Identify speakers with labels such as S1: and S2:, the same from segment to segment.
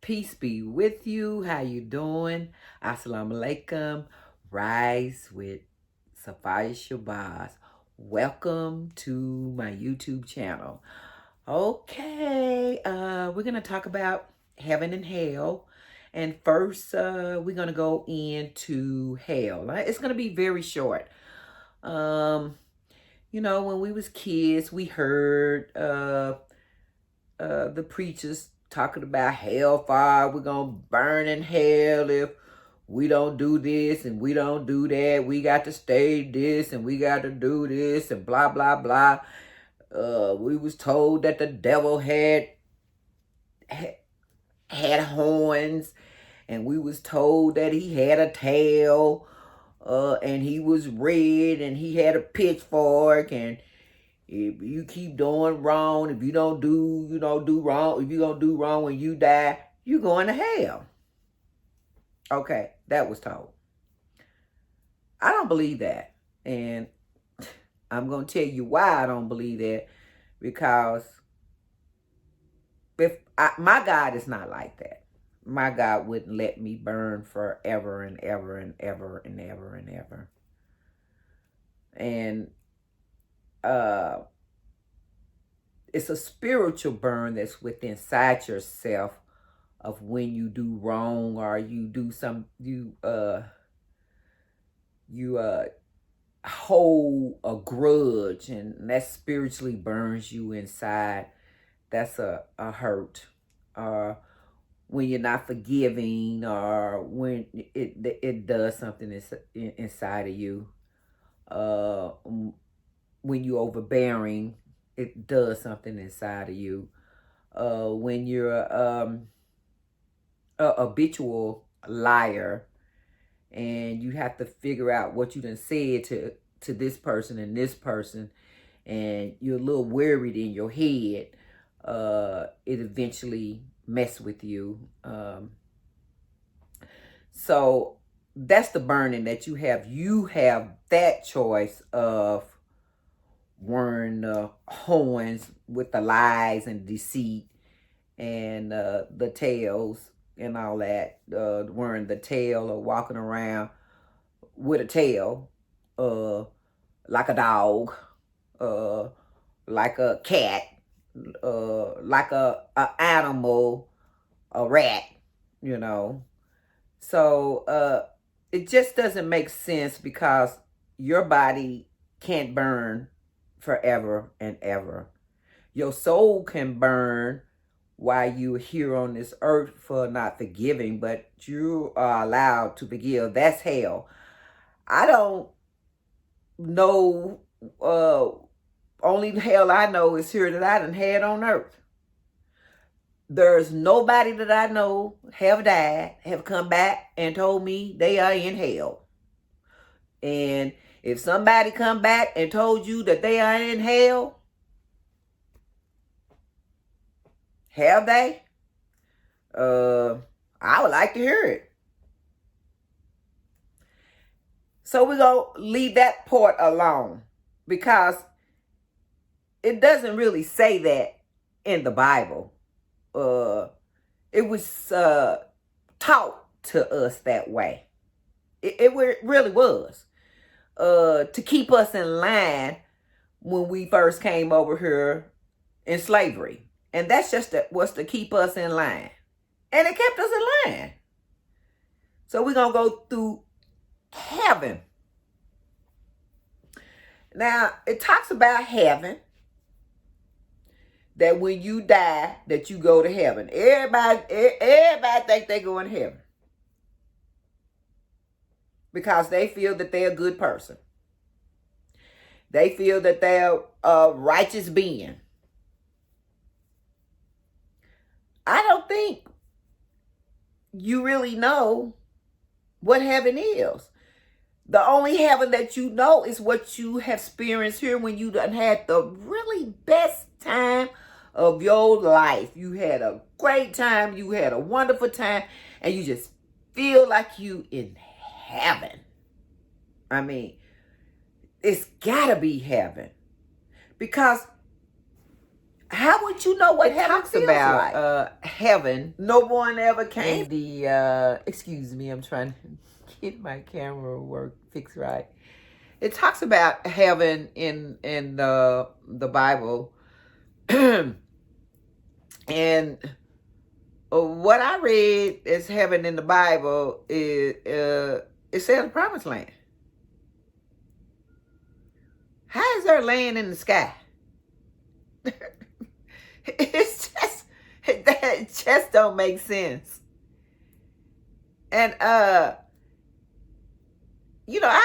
S1: Peace be with you. How you doing? Assalamu alaikum. Rise with Safaya Shabazz. Welcome to my YouTube channel. Okay, we're gonna talk about heaven and hell. And first, we're gonna go into hell. It's gonna be very short. Um, when we was kids, we heard the preachers talking about hellfire. We're gonna burn in hell if we don't do this and we don't do that. We got to stay this and we got to do this and blah blah blah. We was told that the devil had horns, and we was told that he had a tail, and he was red, and he had a pitchfork, and if you keep doing wrong, if you don't do wrong, if you don't do wrong when you die, you going to hell. Okay, that was told. I don't believe that. And I'm going to tell you why I don't believe that. Because my God is not like that. My God wouldn't let me burn forever and ever and ever and ever and ever. And it's a spiritual burn that's within inside yourself of when you do wrong or you do you hold a grudge, and that spiritually burns you inside. That's a hurt. When you're not forgiving, or when it does something inside of you. When you're overbearing, it does something inside of you. When you're a habitual liar, and you have to figure out what you done said to this person and this person, and you're a little worried in your head, it eventually mess with you. So that's the burning that you have. You have that choice of wearing the horns with the lies and deceit and the tails and all that, wearing the tail or walking around with a tail, like a dog, like a cat, like a animal, a rat, So it just doesn't make sense, because your body can't burn forever and ever. Your soul can burn while you're here on this earth for not forgiving, but you are allowed to forgive. That's hell. I don't know. Only hell I know is here that I done had on earth. There's nobody that I know have died, have come back and told me they are in hell. And if somebody come back and told you that they are in hell, have they? I would like to hear it. So we're going to leave that part alone, because it doesn't really say that in the Bible. It was taught to us that way. It really was. To keep us in line when we first came over here in slavery. And that's just was to keep us in line. And it kept us in line. So we're going to go through heaven. Now, it talks about heaven, that when you die, that you go to heaven. Everybody think they go in heaven because they feel that they're a good person. They feel that they're a righteous being. I don't think you really know what heaven is. The only heaven that you know is what you have experienced here when you done had the really best time of your life. You had a great time. You had a wonderful time. And you just feel like you in heaven. I mean, it's gotta be heaven. Because How would you know what
S2: It
S1: heaven
S2: talks
S1: feels
S2: about
S1: like?
S2: heaven.
S1: No one ever came.
S2: And the excuse me, I'm trying to get my camera work fixed right. It talks about heaven in the Bible, and what I read as heaven in the Bible is it says the promised land. How is there land in the sky? It's just that just don't make sense. And I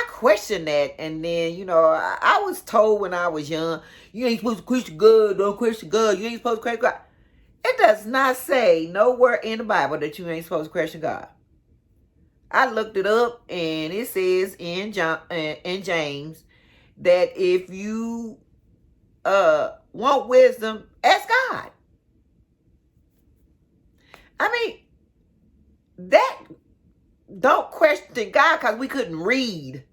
S2: questioned that, and then I was told when I was young, you ain't supposed to question God, don't question God, you ain't supposed to question God. It does not say nowhere in the Bible that you ain't supposed to question God. I looked it up, and it says in James that if you want wisdom, ask God. I mean, that don't question God because we couldn't read.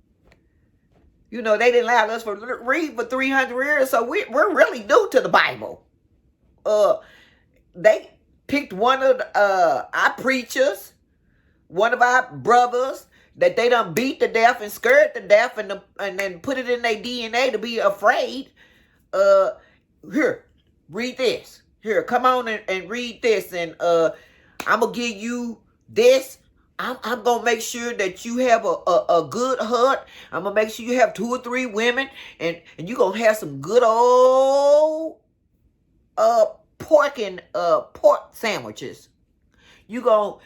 S2: They didn't allow us to read for 300 years, so we're really new to the Bible. They picked one of our preachers, one of our brothers that they done beat to death and scared to death, and then put it in their DNA to be afraid. Here, read this. Here, come on and read this, and I'm gonna give you this. I'm gonna make sure that you have a good hut. I'm gonna make sure you have 2 or 3 women, and you're gonna have some good old pork sandwiches. You gonna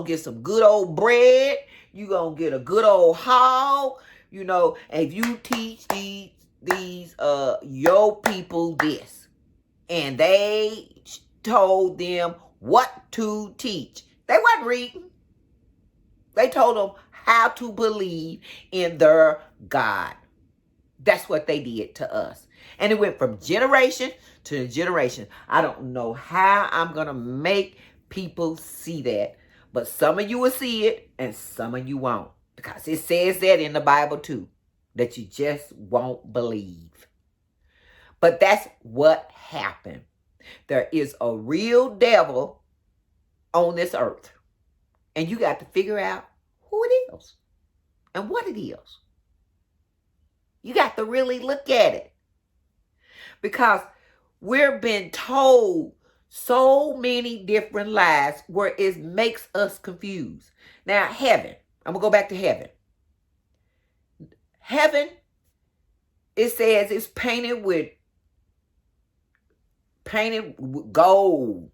S2: get some good old bread. You gonna get a good old hog. And if you teach these your people this, and they told them what to teach. They wasn't reading. They told them how to believe in their God. That's what they did to us. And it went from generation to generation. I don't know how I'm going to make people see that. But some of you will see it and some of you won't. Because it says that in the Bible too. That you just won't believe. But that's what happened. There is a real devil on this earth. And you got to figure out who it is and what it is. You got to really look at it. Because we're being told so many different lies where it makes us confused. Now, heaven. I'm going to go back to heaven. Heaven, it says it's painted with gold.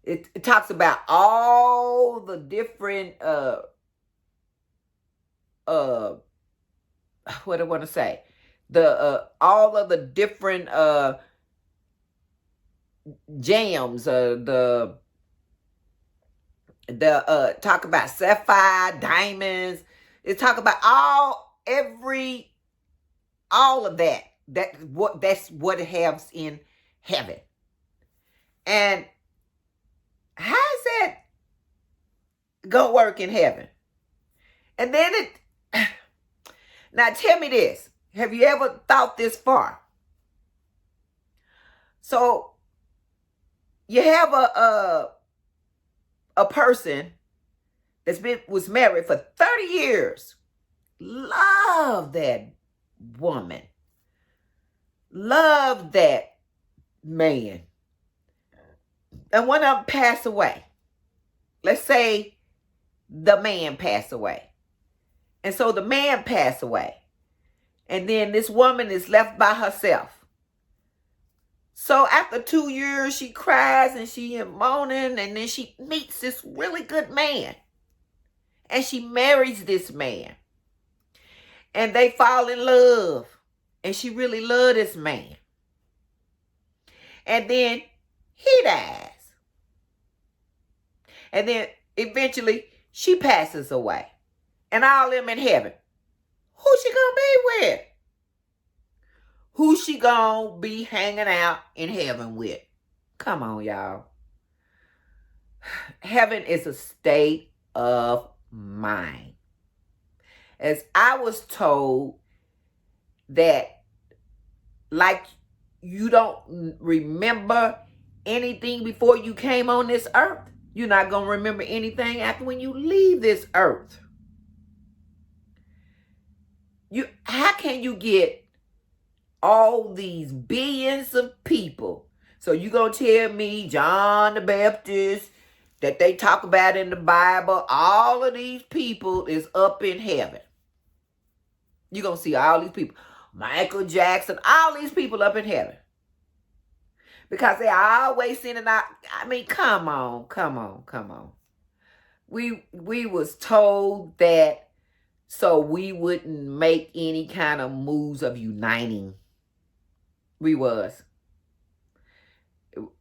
S2: It talks about all the different what do I want to say? All of the different gems, the talk about sapphire, diamonds. It talk about all of that. That's what it has in heaven. And how is that gonna work in heaven? And then now tell me this. Have you ever thought this far? So you have a person was married for 30 years. Love that woman. Love that man. And one of them passed away. Let's say the man passed away. And so the man passed away. And then this woman is left by herself. So after 2 years, she cries and she is moaning, and then she meets this really good man. And she marries this man. And they fall in love. And she really loved this man. And then he dies. And then eventually she passes away. And all them in heaven. Who she gonna be with? Who she gonna be hanging out in heaven with? Come on, y'all. Heaven is a state of mind. As I was told that, like
S1: you don't remember anything before you came on this earth. You're not going to remember anything after when you leave this earth. How can you get all these billions of people? So you going to tell me John the Baptist that they talk about in the Bible, all of these people is up in heaven. You're going to see all these people. Michael Jackson, all these people up in heaven. Because they always sending out, I mean, come on. We was told that so we wouldn't make any kind of moves of uniting. We was.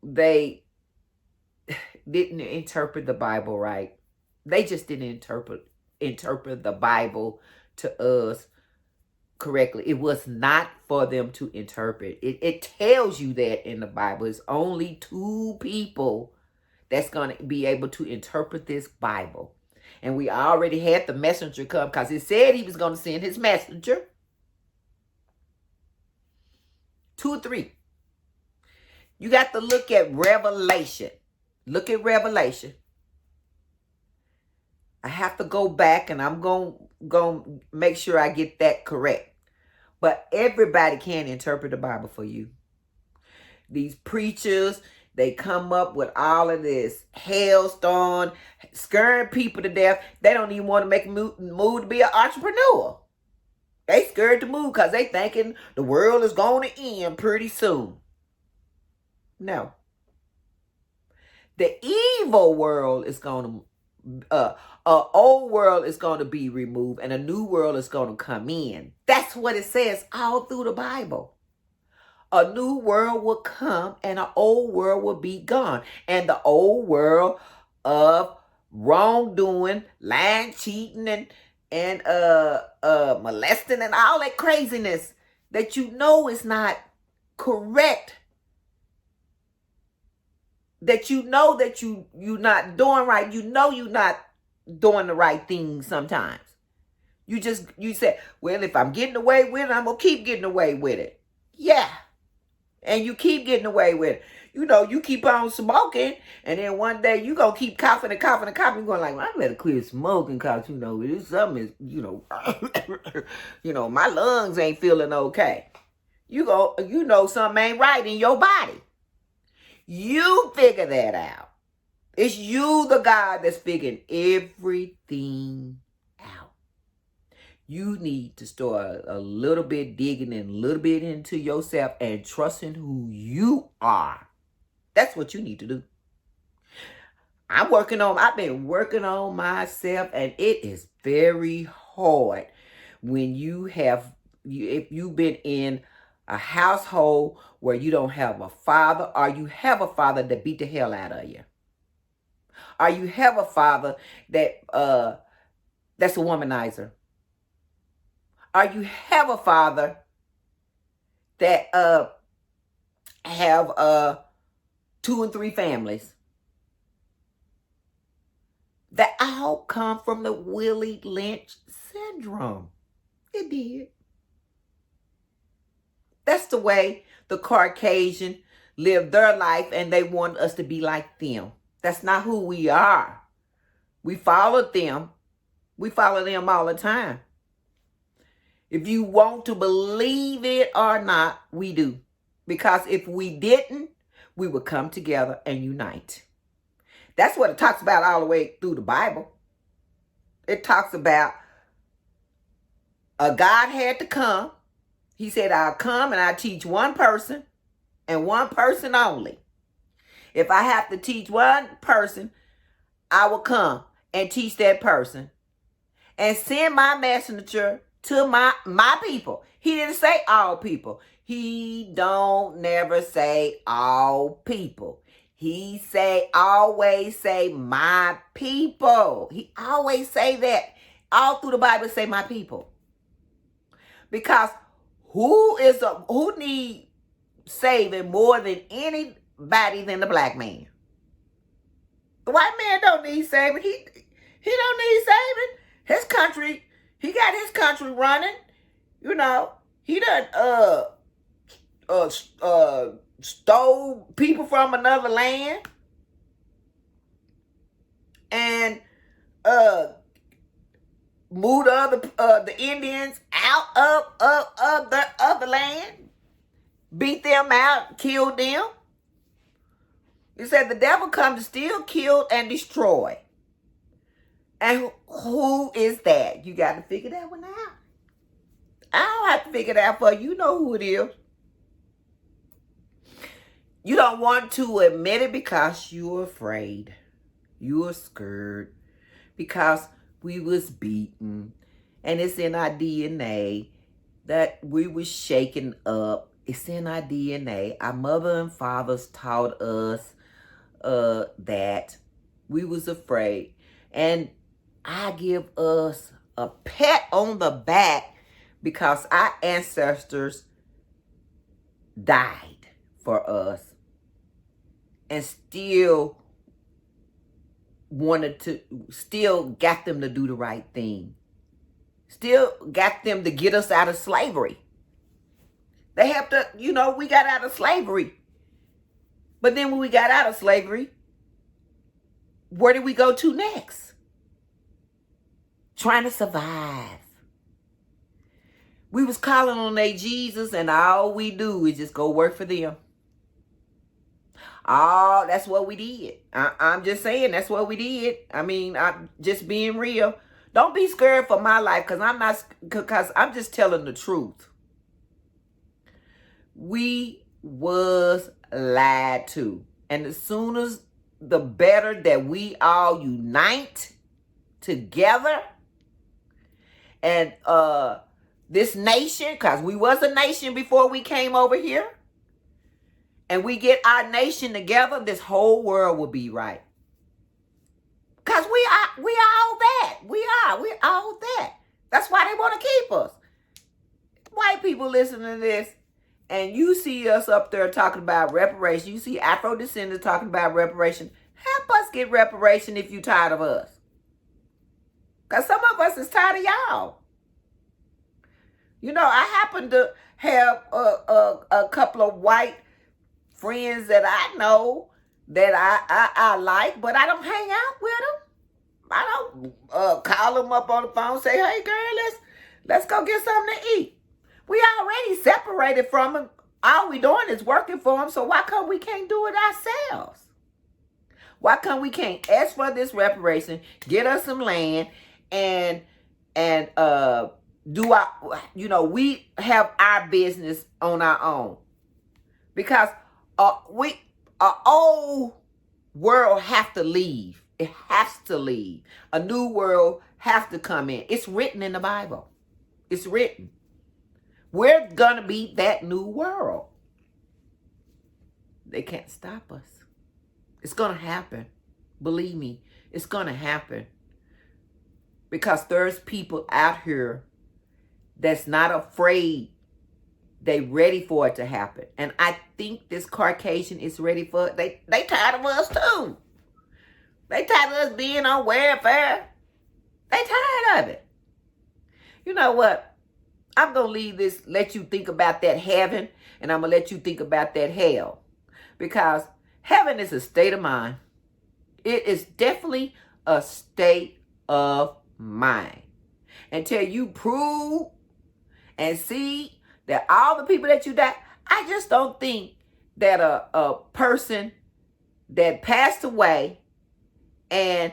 S1: They didn't interpret the Bible right. They just didn't interpret the Bible to us correctly. It was not for them to interpret. It tells you that in the Bible. It's only 2 people that's going to be able to interpret this Bible. And we already had the messenger come because it said he was going to send his messenger. 2 or 3. You got to look at Revelation. Look at Revelation. I have to go back and I'm going to make sure I get that correct. But everybody can interpret the Bible for you. These preachers, they come up with all of this hailstone, scaring people to death. They don't even want to make a move to be an entrepreneur. They scared to move because they thinking the world is going to end pretty soon. No. The evil world is going to, old world is going to be removed and a new world is going to come in. That's what it says all through the Bible. A new world will come and an old world will be gone. And the old world of wrongdoing, lying, cheating, and molesting and all that craziness that you know is not correct. That you know that you're not doing right. You know you're not doing the right thing sometimes. You say, well, if I'm getting away with it, I'm going to keep getting away with it. Yeah. And you keep getting away with it. You know, you keep on smoking, and then one day you going to keep coughing and coughing and coughing. You're going like, well, I better quit smoking because, it's something is, my lungs ain't feeling okay. Something ain't right in your body. You figure that out. It's you, the God, that's figuring everything out. You need to start a little bit digging in, a little bit into yourself and trusting who you are. That's what you need to do. I've been working on myself, and it is very hard when if you've been in a household where you don't have a father, or you have a father that beat the hell out of you, or you have a father that that's a womanizer, or you have a father that have 2 and 3 families. That all come from the Willie Lynch syndrome. It did. That's the way the Caucasian live their life, and they want us to be like them. That's not who we are. We followed them. We follow them all the time. If you want to believe it or not, we do. Because if we didn't, we would come together and unite. That's what it talks about all the way through the Bible. It talks about a God had to come. He said, I'll come and I'll teach one person and one person only. If I have to teach one person, I will come and teach that person and send my messenger to my people. He didn't say all people. He don't never say all people. He always say my people. He always say that. All through the Bible say my people. Because who need saving more than anybody than the black man? The white man don't need saving. He don't need saving. His country, he got his country running. He done
S2: stole people from another land and moved the Indians out of the land, beat them out, killed them. It said the devil come to steal, kill, and destroy. And who is that? You got to figure that one out. I don't have to figure it out for you. You know who it is. You don't want to admit it because you're afraid. You're scared. Because we was beaten. And it's in our DNA that we was shaken up. It's in our DNA. Our mother and fathers taught us that we was afraid. And I give us a pat on the back because our ancestors died for us and still got them to do the right thing. Still got them to get us out of slavery. They have to, we got out of slavery. But then when we got out of slavery, where did we go to next? Trying to survive. We was calling on their Jesus, and all we do is just go work for them. Oh, that's what we did. I'm just saying, that's what we did. I mean, I'm just being real. Don't be scared for my life, because I'm just telling the truth. We was lied to. And as soon as the better that we all unite together, and this nation, because we was a nation before we came over here, and we get our nation together, this whole world will be right. Because we all that. We all that. That's why they want to keep us. White people listening to this, and you see us up there talking about reparation. You see Afro-descendants talking about reparation. Help us get reparation if you tired of us. Because some of us is tired of y'all. I happen to have a couple of white friends that I know that I like, but I don't hang out with them. I don't call them up on the phone and say, hey, girl, let's go get something to eat. We already separated from them. All we doing is working for them, so why come we can't do it ourselves? Why come we can't ask for this reparation, get us some land, and do we have our business on our own? Because old world have to leave. It has to leave. A new world has to come in. It's written in the Bible. It's written. We're going to be that new world. They can't stop us. It's going to happen. Believe me, it's going to happen. Because there's people out here that's not afraid. They ready for it to happen. And I think this Caucasian is ready for it. They tired of us too. They tired of us being on welfare. They tired of it. You know what? I'm going to leave this, let you think about that heaven, and I'm going to let you think about that hell. Because heaven is a state of mind. It is definitely a state of mind. Until you prove and see that all the people that you died, I just don't think that a person that passed away and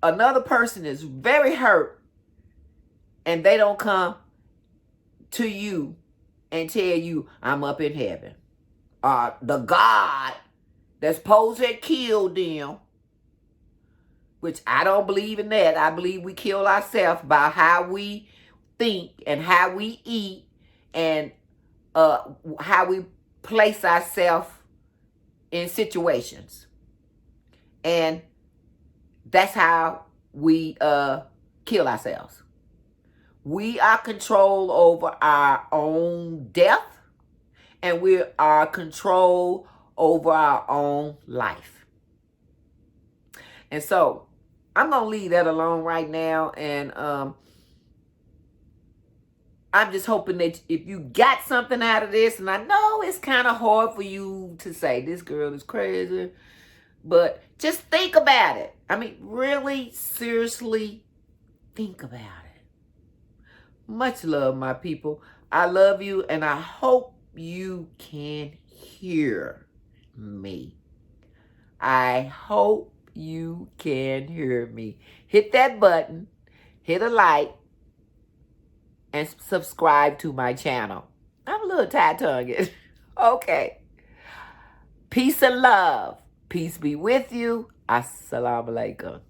S2: another person is very hurt and they don't come to you and tell you, I'm up in heaven. The God that's supposed to have killed them, which I don't believe in that. I believe we kill ourselves by how we think and how we eat and how we place ourselves in situations. And that's how we kill ourselves. We are control over our own death, and we are control over our own life. And so I'm going to leave that alone right now. And
S1: I'm just hoping that if you got something out of this, and I know it's kind of hard for you to say this girl is crazy, but just think about it. I mean, really, seriously, think about it. Much love, my people. I love you, and I hope you can hear me. I hope you can hear me. Hit that button, hit a like, and subscribe to my channel. I'm a little tight-tongued. Okay. Peace and love. Peace be with you. Assalamu alaikum.